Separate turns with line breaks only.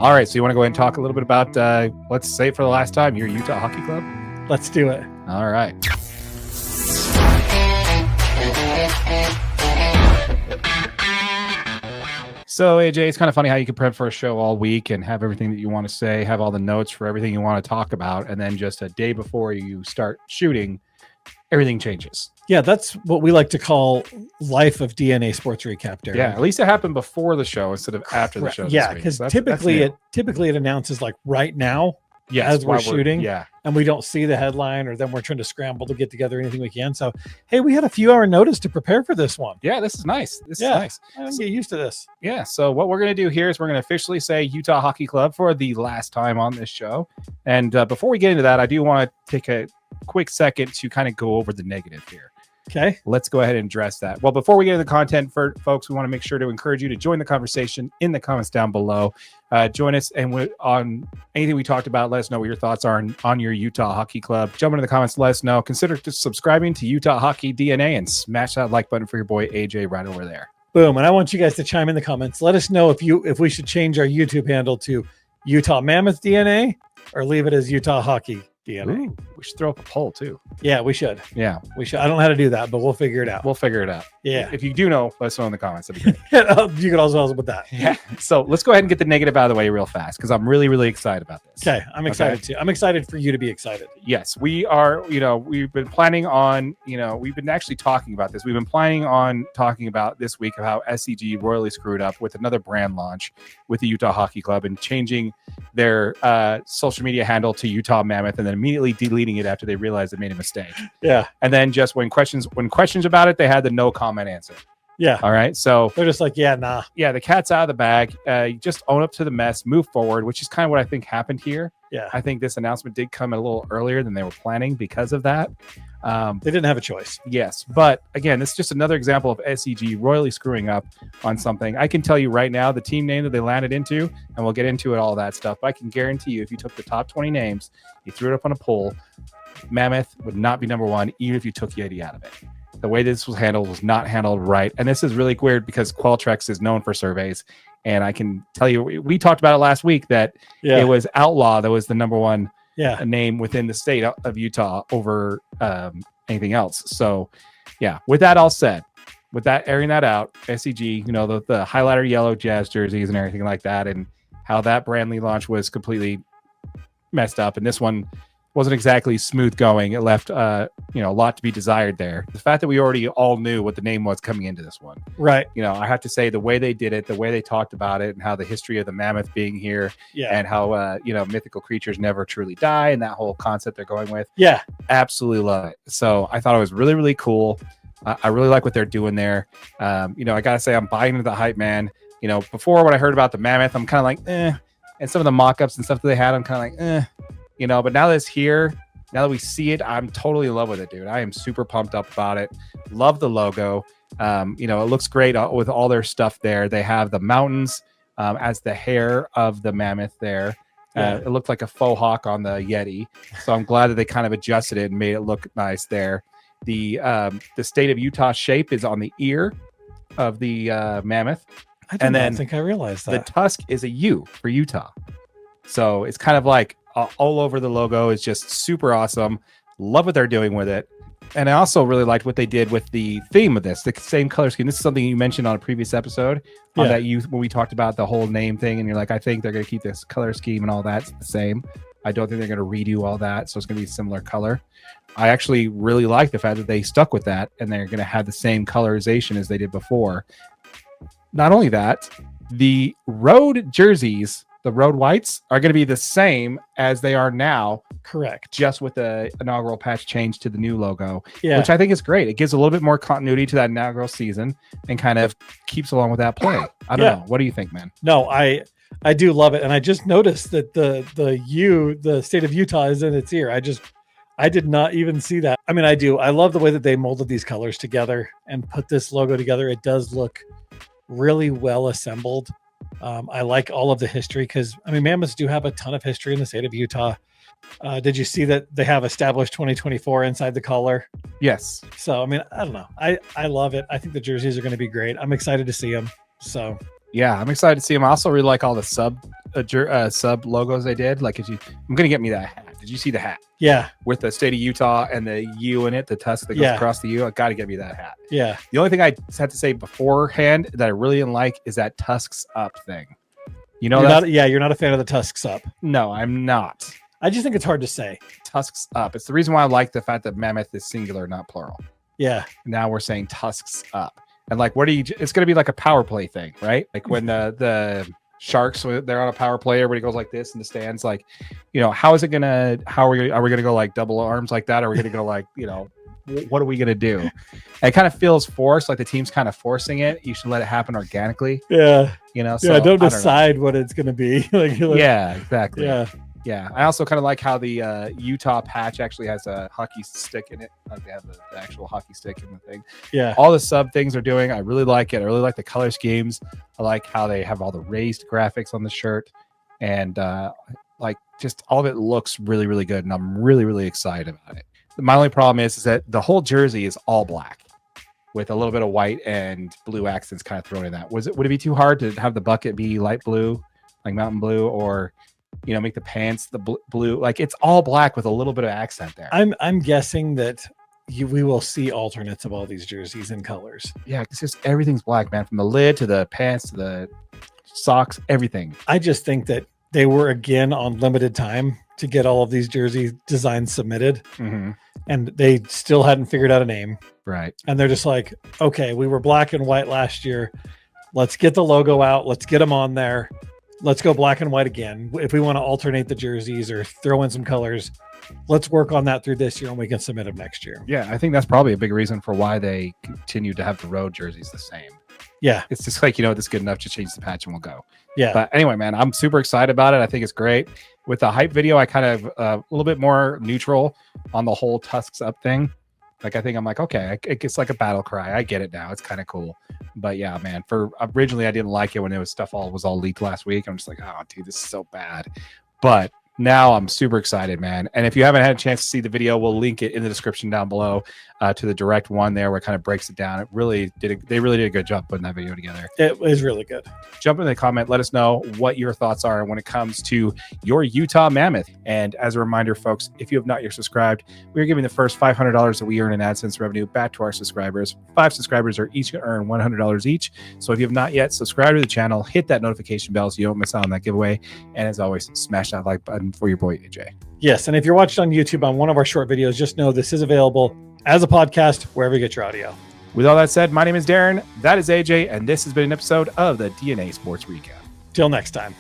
All right, so you want to go ahead and talk a little bit about, let's say it for the last time, your Utah Hockey Club?
Let's do it.
All right. So, AJ, it's kind of funny how you can prep for a show all week and have everything that you want to say, have all the notes for everything you want to talk about, and then just a day before you start shooting, everything changes.
Yeah, that's what we like to call life of DNA Sports Recap, Darren.
Yeah, at least it happened before the show instead of after the show.
Yeah, because typically it announces like right now as we're shooting.
Yeah.
And we don't see the headline, or then we're trying to scramble to get together anything we can. So, hey, we had a few hour notice to prepare for this one.
Yeah, this is nice. This is nice.
I can get used to this.
Yeah, so what we're going to do here is we're going to officially say Utah Hockey Club for the last time on this show. And before we get into that, I do want to take a quick second to kind of go over the negative here.
Okay.
Let's go ahead and address that. Well, before we get into the content, for folks, we want to make sure to encourage you to join the conversation in the comments down below. Join us, and on anything we talked about, let us know what your thoughts are on your Utah Hockey Club. Jump into the comments, let us know. Consider just subscribing to Utah Hockey DNA and smash that like button for your boy AJ right over there.
Boom. And I want you guys to chime in the comments. Let us know if we should change our YouTube handle to Utah Mammoth DNA or leave it as Utah Hockey DNA.
Ooh, we should throw up a poll too.
Yeah, we should.
Yeah,
we should. I don't know how to do that, but we'll figure it out.
We'll figure it out.
Yeah.
If you do know, let us know in the comments. That'd be great.
You could also help us with that.
Yeah. So let's go ahead and get the negative out of the way real fast because I'm really, really excited about this.
Okay. I'm excited too. I'm excited for you to be excited.
Yes, we are. We've been planning on, we've been actually talking about this. We've been planning on talking about this week of how SEG royally screwed up with another brand launch with the Utah Hockey Club and changing their social media handle to Utah Mammoth and then immediately deleting it after they realized they made a mistake.
Yeah.
And then just when questions about it, they had the no comment answer.
Yeah.
All right. So
they're just like, yeah, nah.
Yeah. The cat's out of the bag. You just own up to the mess, move forward, which is kind of what I think happened here.
Yeah.
I think this announcement did come a little earlier than they were planning because of that.
They didn't have a choice.
Yes. But again, this is just another example of SEG royally screwing up on something. I can tell you right now, the team name that they landed into, and we'll get into it, all that stuff. But I can guarantee you, if you took the top 20 names, you threw it up on a poll, Mammoth would not be number one, even if you took Yeti out of it. The way this was handled was not handled right. And this is really weird because Qualtrics is known for surveys. And I can tell you, we talked about it last week that it was Outlaw that was the number one name within the state of Utah over anything else. So, yeah, with that all said, with that airing that out, SEG, the highlighter yellow Jazz jerseys and everything like that, and how that brand new launch was completely messed up. And this one wasn't exactly smooth going. It left, a lot to be desired there. The fact that we already all knew what the name was coming into this one.
Right.
I have to say the way they did it, the way they talked about it and how the history of the mammoth being here and how, mythical creatures never truly die and that whole concept they're going with.
Yeah.
Absolutely love it. So I thought it was really, really cool. I really like what they're doing there. I got to say I'm buying into the hype, man. Before when I heard about the mammoth, I'm kind of like, eh. And some of the mock-ups and stuff that they had, I'm kind of like, eh. But now that it's here, now that we see it, I'm totally in love with it, dude. I am super pumped up about it. Love the logo. It looks great with all their stuff there. They have the mountains as the hair of the mammoth there. It looked like a faux hawk on the Yeti. So I'm glad that they kind of adjusted it and made it look nice there. The state of Utah shape is on the ear of the mammoth.
I didn't think I realized that.
The tusk is a U for Utah. So it's kind of like all over the logo. Is just super awesome. Love what they're doing with it. And I also really liked what they did with the theme of this, the same color scheme. This is something you mentioned on a previous episode when we talked about the whole name thing. And you're like, I think they're going to keep this color scheme and all that the same. I don't think they're going to redo all that. So it's going to be a similar color. I actually really like the fact that they stuck with that and they're going to have the same colorization as they did before. Not only that, the road jerseys, the road whites, are going to be the same as they are now.
Correct.
Just with the inaugural patch change to the new logo, which I think is great. It gives a little bit more continuity to that inaugural season and kind of keeps along with that play. I don't know. What do you think, man?
No, I do love it. And I just noticed that the state of Utah is in its ear. I did not even see that. I mean, I do. I love the way that they molded these colors together and put this logo together. It does look really well assembled. I like all of the history because, mammoths do have a ton of history in the state of Utah. Did you see that they have established 2024 inside the collar?
Yes.
So, I don't know. I love it. I think the jerseys are going to be great. I'm excited to see them. So
Yeah, I'm excited to see them. I also really like all the sub logos they did. Like, I'm gonna get me that hat. Did you see the hat?
Yeah.
With the state of Utah and the U in it, the tusk that goes across the U. I got to get me that hat.
Yeah.
The only thing I had to say beforehand that I really didn't like is that Tusks Up thing. You know that?
You're not a fan of the Tusks Up.
No, I'm not.
I just think it's hard to say.
Tusks Up. It's the reason why I like the fact that mammoth is singular, not plural.
Yeah.
Now we're saying Tusks Up. And like, it's going to be like a power play thing, right? Like when the Sharks, they're on a power play, everybody goes like this in the stands. Like, how are we gonna go like double arms like that? Are we gonna go like, what are we gonna do? And it kind of feels forced, like the team's kind of forcing it. You should let it happen organically.
Yeah.
So
don't decide what it's gonna be.
Yeah, exactly.
Yeah.
Yeah, I also kind of like how the Utah patch actually has a hockey stick in it. Like they have the actual hockey stick in the thing.
Yeah.
All the sub things are doing. I really like it. I really like the color schemes. I like how they have all the raised graphics on the shirt. And like just all of it looks really, really good. And I'm really, really excited about it. My only problem is that the whole jersey is all black with a little bit of white and blue accents kind of thrown in that. Would it be too hard to have the bucket be light blue, like mountain blue, or make the pants the blue? Like it's all black with a little bit of accent there.
I'm guessing that we will see alternates of all these jerseys and colors.
Yeah, it's just everything's black, man, from the lid to the pants to the socks, everything.
I just think that they were again on limited time to get all of these jersey designs submitted, and they still hadn't figured out a name.
Right.
And they're just like, okay, we were black and white last year. Let's get the logo out. Let's get them on there. Let's go black and white again. If we want to alternate the jerseys or throw in some colors, let's work on that through this year and we can submit them next year.
Yeah, I think that's probably a big reason for why they continue to have the road jerseys the same.
Yeah.
It's just like, this is good enough to change the patch and we'll go.
Yeah.
But anyway, man, I'm super excited about it. I think it's great. With the hype video, I kind of a little bit more neutral on the whole Tusks Up thing. Like, I think I'm like, okay, it's like a battle cry. I get it now. It's kind of cool. But yeah, man, originally I didn't like it when it was all leaked last week. I'm just like, oh, dude, this is so bad. But now I'm super excited, man. And if you haven't had a chance to see the video, we'll link it in the description down below to the direct one there where it kind of breaks it down. They really did a good job putting that video together.
It was really good.
Jump in the comment. Let us know what your thoughts are when it comes to your Utah Mammoth. And as a reminder, folks, if you have not yet subscribed, we are giving the first $500 that we earn in AdSense revenue back to our subscribers. 5 subscribers are each going to earn $100 each. So if you have not yet subscribed to the channel, hit that notification bell so you don't miss out on that giveaway. And as always, smash that like button for your boy AJ.
Yes, and if you're watching on YouTube on one of our short videos, just know this is available as a podcast wherever you get your audio.
With all that said, my name is Darren, that is AJ, and this has been an episode of the DNA Sports Recap.
Till next time.